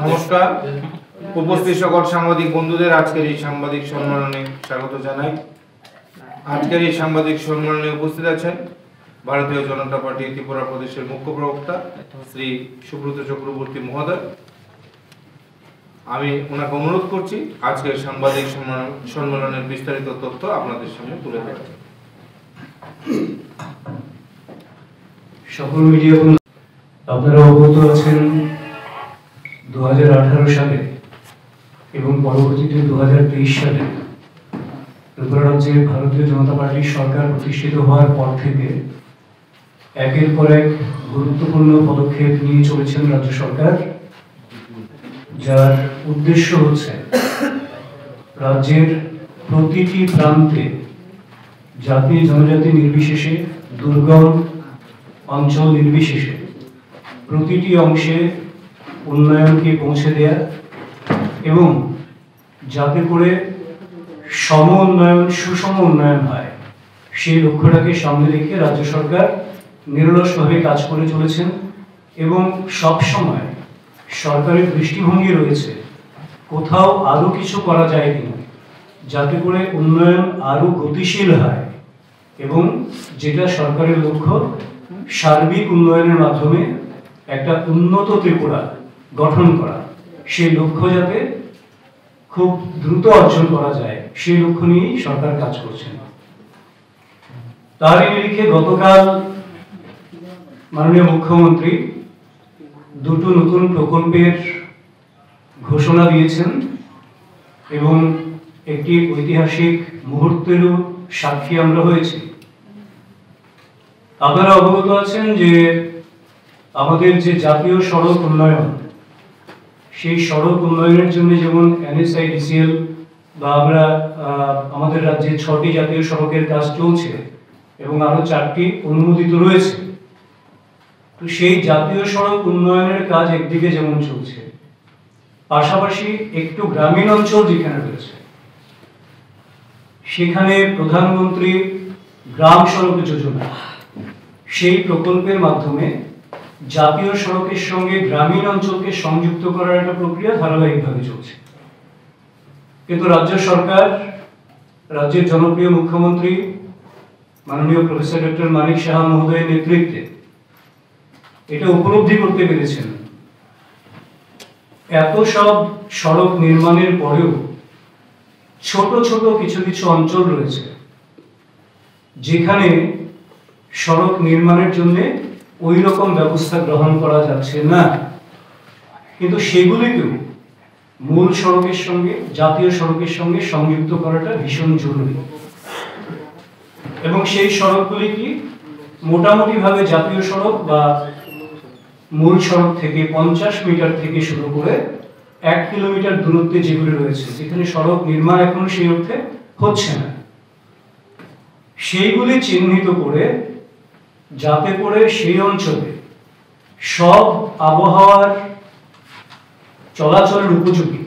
নমস্কার, উপস্থিত সকল সাংবাদিক বন্ধুদের আজকের এই সাংবাদিক সম্মেলনে স্বাগত জানাই। আজকের এই সাংবাদিক সম্মেলনে উপস্থিত আছেন ভারতীয় জনতা পার্টি ত্রিপুরা প্রদেশের মুখ্য প্রবক্তা শ্রী সুব্রত চক্রবর্তী মহোদয়। আমি ওনাকে অনুরোধ করছি আজকের সাংবাদিক সম্মেলনের বিস্তারিত তথ্য আপনাদের সামনে তুলে ধরতে। সকল মিডিয়া আপনারা অবগত আছেন 2018 সালে এবং পরবর্তীতে 2023 সালে ত্রিপুরা রাজ্যে ভারতীয় জনতা পার্টির সরকার প্রতিষ্ঠিত হওয়ার পর থেকে একের পর এক গুরুত্বপূর্ণ পদক্ষেপ নিয়ে চলেছেন রাজ্য সরকার, যার উদ্দেশ্য হচ্ছে রাজ্যের প্রতিটি প্রান্তে জাতি জনজাতি নির্বিশেষে, দুর্গম অঞ্চল নির্বিশেষে প্রতিটি অংশে উন্নয়নকে পৌঁছে দেয়া এবং যাতে করে সম উন্নয়ন, সুষম উন্নয়ন হয়, সেই লক্ষ্যটাকে সামনে রেখে রাজ্য সরকার নিরলসভাবে কাজ করে চলেছেন এবং সব সময় সরকারের দৃষ্টিভঙ্গি রয়েছে কোথাও আরো কিছু করা যায় কিনা, যাতে করে উন্নয়ন আরো গতিশীল হয় এবং যেটা সরকারের লক্ষ্য, সার্বিক উন্নয়নের মাধ্যমে একটা উন্নত ত্রিপুরা গঠন করা, সেই লক্ষ্য যাতে খুব দ্রুত অর্জন করা যায়, সেই লক্ষ্য নিয়েই সরকার কাজ করছেন। তারই নিরিখে গতকাল মাননীয় মুখ্যমন্ত্রী দুটো নতুন প্রকল্পের ঘোষণা দিয়েছেন এবং একটি ঐতিহাসিক মুহূর্তেরও সাক্ষী আমরা হয়েছি। আপনারা অবগত আছেন যে আমাদের যে জাতীয় সড়ক উন্নয়ন, সেই সড়ক উন্নয়নের জন্য যেমন NSIDCL বা আমাদের রাজ্যে 6টি জাতীয় সড়কের কাজ চলছে এবং আরো 4টি অনুমোদিত রয়েছে। তো সেই জাতীয় সড়ক উন্নয়নের কাজ একদিকে যেমন চলছে, পাশাপাশি একটু গ্রামীণ অঞ্চল যেখানে রয়েছে সেখানে প্রধানমন্ত্রী গ্রাম সড়ক যোজনা, সেই প্রকল্পের মাধ্যমে জাতীয় সড়কের সঙ্গে গ্রামীণ অঞ্চলকে সংযুক্ত করার একটা প্রক্রিয়া ধারাবাহিকভাবে চলছে। কিন্তু রাজ্য সরকার, রাজ্যের জনপ্রিয় মুখ্যমন্ত্রী মাননীয় প্রফেসর ডক্টর মানিক সাহা মহোদয়ের নেতৃত্বে এটা উপলব্ধি করতে পেরেছেন এত সব সড়ক নির্মাণের পরেও ছোট ছোট কিছু কিছু অঞ্চল রয়েছে যেখানে সড়ক নির্মাণের জন্য ওই রকম ব্যবস্থা গ্রহণ করা যাচ্ছে না, কিন্তু সেগুলিকেও মূল সড়কের সঙ্গে, জাতীয় সড়কের সঙ্গে সংযুক্ত করাটা ভীষণ জরুরি। এবং সেই সড়কগুলি কি মোটামুটি ভাবে জাতীয় সড়ক বা মূল সড়ক থেকে 50 মিটার থেকে শুরু করে 1 কিলোমিটার দূরত্বে যেগুলি রয়েছে, যেখানে সড়ক নির্মাণ এখনো সেই অর্থে হচ্ছে না, সেইগুলি চিহ্নিত করে যাতে করে সেই অঞ্চলে সব আবহাওয়ার চলাচলের উপযোগী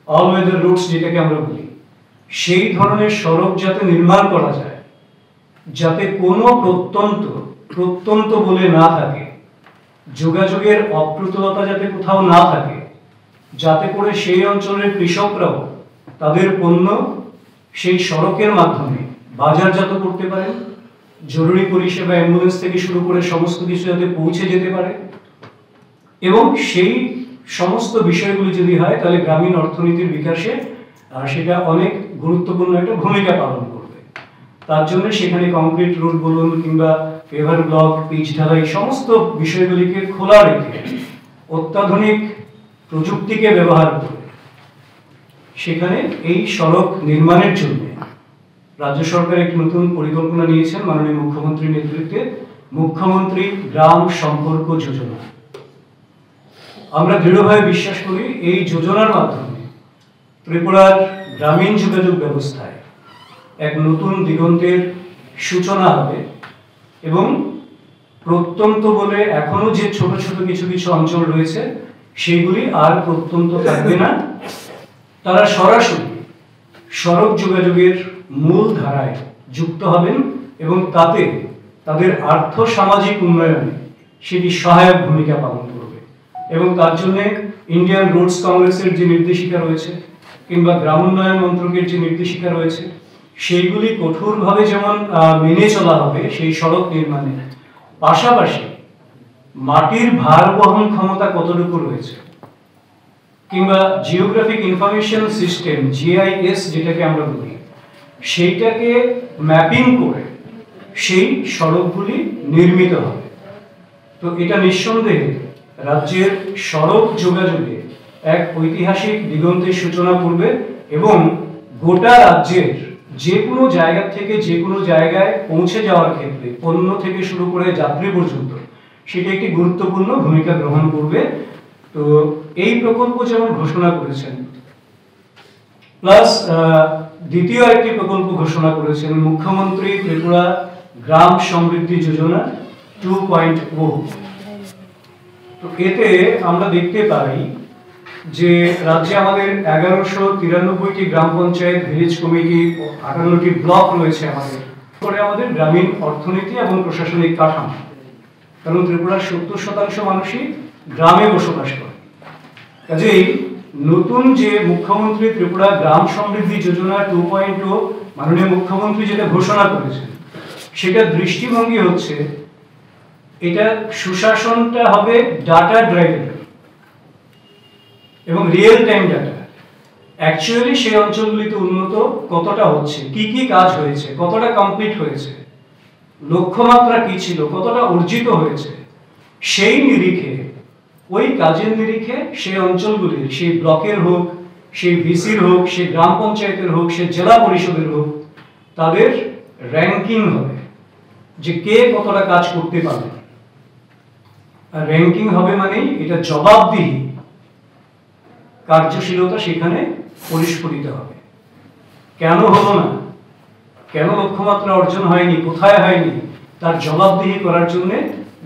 অল ওয়েদার রুটস যেটাকে আমরা বলি, সেই ধরনের সড়ক যাতে নির্মাণ করা যায়, যাতে কোনো প্রত্যন্ত বলে না থাকে, যোগাযোগের অপ্রতুলতা যাতে কোথাও না থাকে, যাতে করে সেই অঞ্চলের কৃষকরাও তাদের পণ্য সেই সড়কের মাধ্যমে বাজারজাত করতে পারে, জরুরি পরিষেবা অ্যাম্বুলেন্স থেকে শুরু করে সমস্ত কিছু যাতে পৌঁছে যেতে পারে, এবং সেই সমস্ত বিষয়গুলি যদি হয় তাহলে গ্রামীণ অর্থনীতির বিকাশে সেটা অনেক গুরুত্বপূর্ণ একটা ভূমিকা পালন করবে। তার জন্য সেখানে কংক্রিট রোড বলুন কিংবা পেভার ব্লক, পিচ ঢালাই, সমস্ত বিষয়গুলিকে খোলা রেখে অত্যাধুনিক প্রযুক্তিকে ব্যবহার করে সেখানে এই সড়ক নির্মাণের জন্য রাজ্য সরকার একটি নতুন পরিকল্পনা নিয়েছেন মাননীয় মুখ্যমন্ত্রীর নেতৃত্বে, মুখ্যমন্ত্রী গ্রাম সম্পর্ক যোজনা। আমরা দৃঢ়ভাবে বিশ্বাস করি এই যোজনার মাধ্যমে ত্রিপুরার গ্রামীণ যোগাযোগ ব্যবস্থায় এক নতুন দিগন্তের সূচনা হবে এবং প্রত্যন্ত বলে এখনো যে ছোট ছোট কিছু কিছু অঞ্চল রয়েছে সেগুলি আর প্রত্যন্ত থাকবে না, তারা সরাসরি সড়ক যোগাযোগের মূল ধারায় যুক্ত হবেন এবং তাতে তাদের আর্থ সামাজিক উন্নয়নে সেটি সহায়ক ভূমিকা পালন করবে। এবং তার জন্য ইন্ডিয়ান রোডস কংগ্রেসের যে নির্দেশিকা রয়েছে কিংবা গ্রামোন্নয়ন মন্ত্রকের যে নির্দেশিকা রয়েছে সেইগুলি কঠোরভাবে যেমন মেনে চলা হবে সেই সড়ক নির্মাণে, পাশাপাশি মাটির ভার বহন ক্ষমতা কতটুকু রয়েছে কিংবা জিওগ্রাফিক ইনফরমেশন সিস্টেম জিআইএস যেটাকে আমরা বলি সেইটাকে ম্যাপিং করে সেই সড়কগুলি নির্মিত হবে। তো এটা নিঃসন্দেহে রাজ্যের সড়ক যোগাযোগে এক ঐতিহাসিক দিগন্তের সূচনা করবে এবং গোটা রাজ্যের যে কোনো জায়গা থেকে যে কোনো জায়গায় পৌঁছে যাওয়ার ক্ষেত্রে পণ্য থেকে শুরু করে যাত্রী পর্যন্ত সেটা একটি গুরুত্বপূর্ণ ভূমিকা গ্রহণ করবে। তো এই প্রকল্প যেমন ঘোষণা করেছেন, প্লাস দ্বিতীয় একটি প্রকল্প ঘোষণা করেছেন মুখ্যমন্ত্রী ত্রিপুরা গ্রাম সমৃদ্ধি যোজনা 2.0। তো এতে আমরা দেখতে পাই যে রাজ্যে আমাদের 1193টি গ্রাম পঞ্চায়েত, ভিলেজ কমিটি, 58টি ব্লক রয়েছে আমাদের, করে আমাদের গ্রামীণ অর্থনীতি এবং প্রশাসনিক কাঠামো, কারণ ত্রিপুরার 70% মানুষই গ্রামে বসবাস করে। কাজেই নতুন যে মুখ্যমন্ত্রী ত্রিপুরা গ্রাম সমৃদ্ধি যোজনা 2.0 মাননীয় মুখ্যমন্ত্রী যেটা ঘোষণা করেছেন সেটা দৃষ্টিভঙ্গি হচ্ছে এটা সুশাসনটা হবে ডাটা ড্রাইভেন এবং রিয়েল টাইম ডাটা। অ্যাকচুয়ালি সেই অঞ্চলগুলিতে উন্নত কতটা হচ্ছে, কি কি কাজ হয়েছে, কতটা কমপ্লিট হয়েছে, লক্ষ্যমাত্রা কি ছিল, কতটা অর্জিত হয়েছে, সেই নিরিখে, ওই কাজের নিরিখে সেই অঞ্চলগুলির, সেই ব্লকের হোক, সেই ভিসির হোক, সেই গ্রাম পঞ্চায়েতের হোক, সেই জেলা পরিষদের হোক, তাদের র্যাঙ্কিং হবে যে কে কতটা কাজ করতে পারবে। আর র্যাঙ্কিং হবে মানেই এটা জবাবদিহি, কার্যশীলতা সেখানে পরিস্ফুটিত হবে। কেন হলো না, কেন লক্ষ্যমাত্রা অর্জন হয়নি, কোথায় হয়নি, তার জবাবদিহি করার জন্য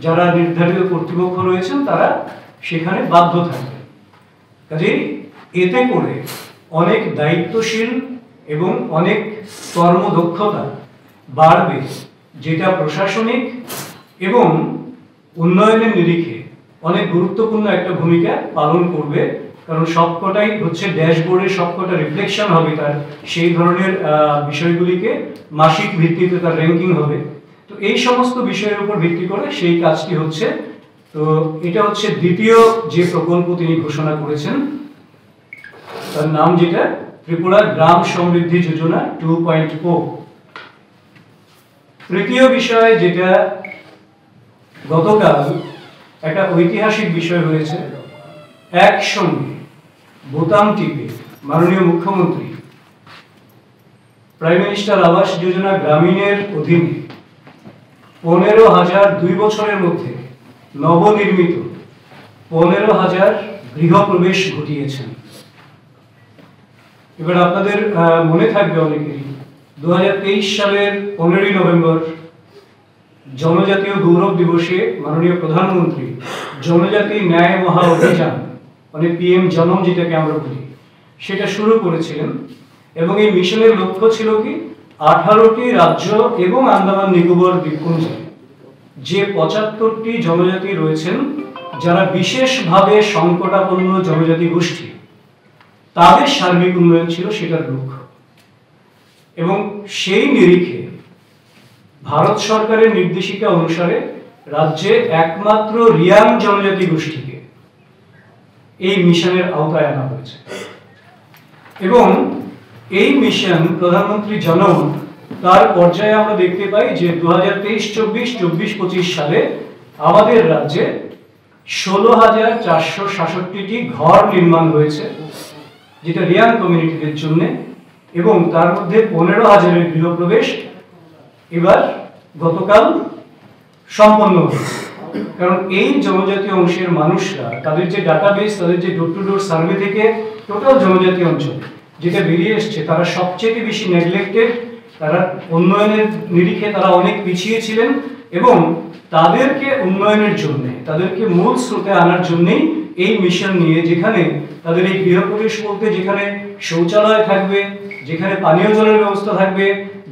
যারা নির্ধারিত কর্তৃপক্ষ রয়েছেন তারা সেখানে বাধ্য থাকবে। কাজেই এতে করে অনেক দায়িত্বশীল এবং অনেক কর্মদক্ষতা বাড়বে, যেটা প্রশাসনিক এবং উন্নয়নের নিরিখে অনেক গুরুত্বপূর্ণ একটা ভূমিকা পালন করবে। কারণ সবকটাই হচ্ছে ড্যাশবোর্ডে সবকটা রিফ্লেকশন হবে তার, সেই ধরনের বিষয়গুলিকে মাসিক ভিত্তিতে তার র্যাঙ্কিং হবে। তো এই সমস্ত বিষয়ের উপর ভিত্তি করে সেই কাজটি হচ্ছে। তো এটা হচ্ছে দ্বিতীয় যে প্রকল্প তিনি ঘোষণা করেছেন, তার নাম যেটা ত্রিপুরা গ্রাম সমৃদ্ধি যোজনা 2.0। তৃতীয় বিষয় যেটা গতকাল একটা ঐতিহাসিক বিষয় হয়েছে, একসঙ্গে বোতাম টিপে মাননীয় মুখ্যমন্ত্রী প্রাইম মিনিস্টার আবাস যোজনা গ্রামীণের অধীনে 15,000 2 বছরের মধ্যে নবনির্মিত 15,000 গৃহপ্রবেশ ঘটিয়েছেন। এবার আপনাদের মনে থাকবে অনেকেরই 2023 সালের 15ই নভেম্বর জনজাতীয় গৌরব দিবসে মাননীয় প্রধানমন্ত্রী জনজাতি ন্যায় মহা অভিযান মানে পিএম জনম যেটাকে আমরা বলি সেটা শুরু করেছিলেন। এবং এই মিশনের লক্ষ্য ছিল কি 18টি রাজ্য এবং আন্দামান নিকোবর দ্বীপপুঞ্জে যে 75টি জনজাতি রয়েছেন যারা বিশেষভাবে সংকটাপন্ন জনজাতি গোষ্ঠী, তাদের সার্বিক উন্নয়ন ছিল সেটার লক্ষ্য। এবং সেই নিরিখে ভারত সরকারের নির্দেশিকা অনুসারে রাজ্যে একমাত্র রিয়াং জনজাতি গোষ্ঠীকে এই মিশনের আওতায় আনা হয়েছে। এবং এই মিশন প্রধানমন্ত্রী জনম তার পর্যায়ে আমরা দেখতে পাই যে 2023-24, 24-25 সালে আমাদের রাজ্যে 16,467টি ঘর নির্মাণ হয়েছে যেটা রিয়াং কমিউনিটিদের জন্য, এবং তার মধ্যে 15,000-এর গৃহপ্রবেশ এবার গতকাল সম্পন্ন হয়েছে। কারণ এই জনজাতি অংশের মানুষরা তাদের যে ডাটাবেস, তাদের যে ডোর টু ডোর সার্ভে থেকে টোটাল জনজাতি অঞ্চল যেটা বেরিয়ে এসছে, তারা সবচেয়ে বেশি নেগলেক্টেড, তারা উন্নয়নের নিরিখে তারা অনেক পিছিয়ে ছিলেন। এবং তাদেরকে উন্নয়নের জন্য, তাদেরকে মূল স্রোতে আনার জন্যই এই মিশন নিয়ে, যেখানে তাদের এই গৃহপ্রবেশ বলতে যেখানে শৌচালয় থাকবে, যেখানে পানীয় জলের ব্যবস্থা থাকবে,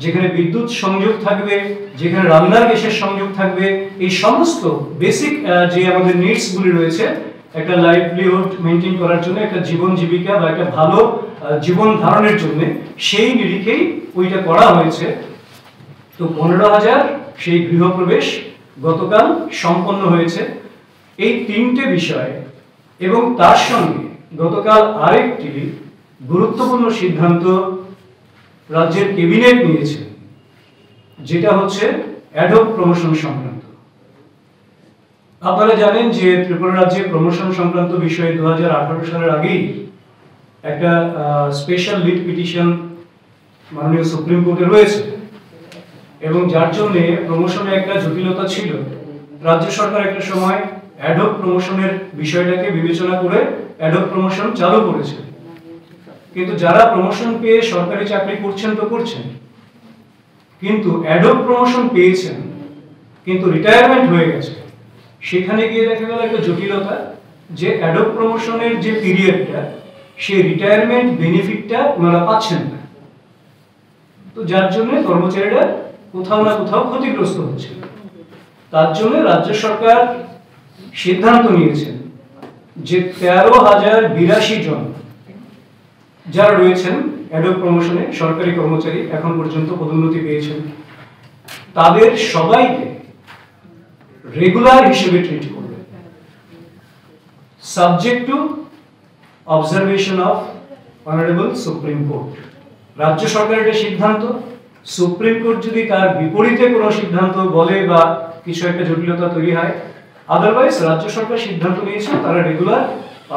যেখানে বিদ্যুৎ সংযোগ থাকবে, যেখানে রান্নার গ্যাসের সংযোগ থাকবে, এই সমস্ত বেসিক যে আমাদের নিডসগুলি রয়েছে একটা লাইভলিহুড মেনটেন করার জন্য, একটা জীবন জীবিকা বা একটা ভালো জীবন ধারণের জন্য, সেই নিরিখেই ওইটা করা হয়েছে। তো 15,000 সেই গৃহপ্রবেশ গতকাল সম্পন্ন হয়েছে। এই তিনটে বিষয় এবং তার সঙ্গে গতকাল আরেকটি গুরুত্বপূর্ণ সিদ্ধান্ত রাজ্যের ক্যাবিনেট নিয়েছে, যেটা হচ্ছে অ্যাডহক প্রমোশন সংক্রান্ত। আপনারা জানেন যে ত্রিপুরা রাজ্যে প্রমোশন সংক্রান্ত বিষয়ে 2018 সালের আগেই একটা স্পেশাল লিড পিটিশন মাননীয় সুপ্রিম কোর্টে রয়েছে, এবং যার জন্য প্রমোশনে একটা জটিলতা ছিল। রাজ্য সরকার একটা সময় অ্যাডহক প্রমোশনের বিষয়টাকে বিবেচনা করে অ্যাডহক প্রমোশন চালু করেছে, কিন্তু যারা প্রমোশন পেয়ে সরকারি চাকরি করছেন তো করছেন, কিন্তু অ্যাডহক প্রমোশন পেয়েছেন কিন্তু রিটায়ারমেন্ট হয়ে গেছে, সেখানে গিয়ে দেখা গেল একটা জটিলতা যে অ্যাডহক প্রমোশনের যে পিরিয়ডটা, সেই রিটায়ারমেন্ট বেনিফিটটা ওনারা পাচ্ছেন না। তো যার জন্য কর্মচারীরা কোথাও না কোথাও ক্ষতিগ্রস্ত হচ্ছে। তার জন্য রাজ্য সরকার সিদ্ধান্ত নিয়েছেন যে 13,082 জন যারা রয়েছেন অ্যাডহক প্রমোশনে সরকারি কর্মচারী, এখন পর্যন্ত পদোন্নতি পেয়েছেন, তাদের সবাইকে রেগুলার হিসেবে ট্রিট করবে, subject to observation of honourable supreme court. রাজ্য সরকারের এটা সিদ্ধান্ত। সুপ্রিম কোর্ট যদি তার বিপরীতে কোনো সিদ্ধান্ত বলে বা কিছু একটা জটিলতা তৈরি হয়, আদারওয়াইজ রাজ্য সরকার সিদ্ধান্ত নিয়েছে তারা রেগুলার,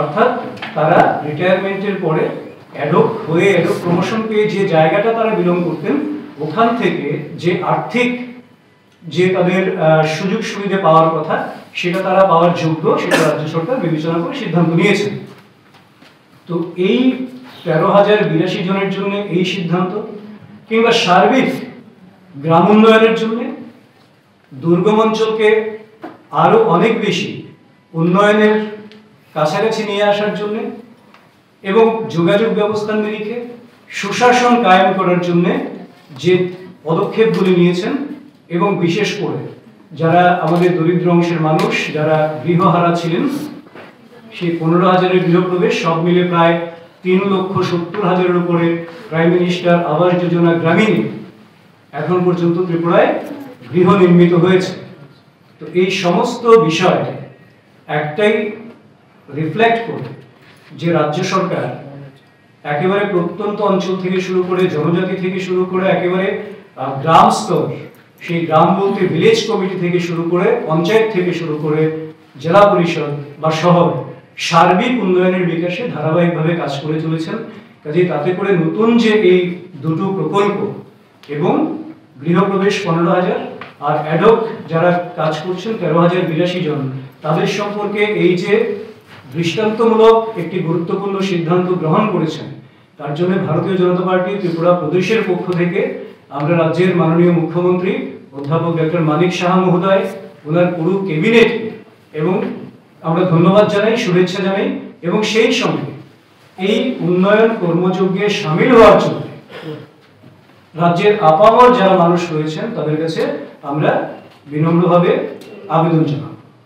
অর্থাৎ তারা রিটায়ারমেন্টের পরে অ্যাডহক হয়ে অ্যাডহক প্রমোশন পেয়ে যে জায়গাটা তারা বিলং করতেন, ওখান থেকে যে আর্থিক যে তাদের সুযোগ সুবিধা পাওয়ার কথা, সেটা তারা পাওয়ার যোগ্য, সেটা রাজ্য সরকার বিবেচনা করে সিদ্ধান্ত নিয়েছেন। তো এই 13,082 জনের জন্য এই সিদ্ধান্ত, কিংবা সার্বিক গ্রাম উন্নয়নের জন্য, দুর্গম অঞ্চলকে আরো অনেক বেশি উন্নয়নের কাছাকাছি নিয়ে আসার জন্য এবং যোগাযোগ ব্যবস্থার নিরিখে সুশাসন কায়েম করার জন্য যে পদক্ষেপগুলি নিয়েছেন, এবং বিশেষ করে যারা আমাদের দরিদ্র অংশের মানুষ যারা গৃহহারা ছিলেন, সেই 15,000-এর গৃহপ্রবেশ সব মিলে প্রায় 3,70,000-এর উপরে প্রাইম মিনিস্টার আবাস যোজনা গ্রামীণে এখন পর্যন্ত ত্রিপুরায় গৃহ নির্মিত হয়েছে। তো এই সমস্ত বিষয় একটাই রিফ্লেক্ট করে যে রাজ্য সরকার একেবারে প্রত্যন্ত অঞ্চল থেকে শুরু করে, জনজাতি থেকে শুরু করে, একেবারে গ্রাম স্তর, সেই গ্রাম বলতে ভিলেজ কমিটি থেকে শুরু করে, পঞ্চায়েত থেকে শুরু করে জেলা পরিষদ বা শহর, সার্বিক উন্নয়নের বিকাশে ধারাবাহিকভাবে কাজ করে চলেছেন। কাজেই তাতে করে নতুন যে এই দুটো প্রকল্প এবং গৃহপ্রবেশ 15,000 আর অ্যাডহক যারা কাজ করছেন 13,082 জন, তাদের সম্পর্কে এই যে দৃষ্টান্তমূলক একটি গুরুত্বপূর্ণ সিদ্ধান্ত গ্রহণ করেছেন, তার জন্য ভারতীয় জনতা পার্টি ত্রিপুরা প্রদেশের পক্ষ থেকে আমরা রাজ্যের মাননীয় মুখ্যমন্ত্রী অধ্যাপক ডক্টর মানিক সাহা মহোদয়, ওনার পুরো ক্যাবিনেট এবং আমরা ধন্যবাদ জানাই, শুভেচ্ছা জানাই, এবং সেই সঙ্গে এই উন্নয়ন কর্মযজ্ঞে সামিল হওয়ার জন্য রাজ্যের আপামর যারা মানুষ রয়েছেন তাদের কাছে আমরা বিনম্রভাবে আবেদন জানাই।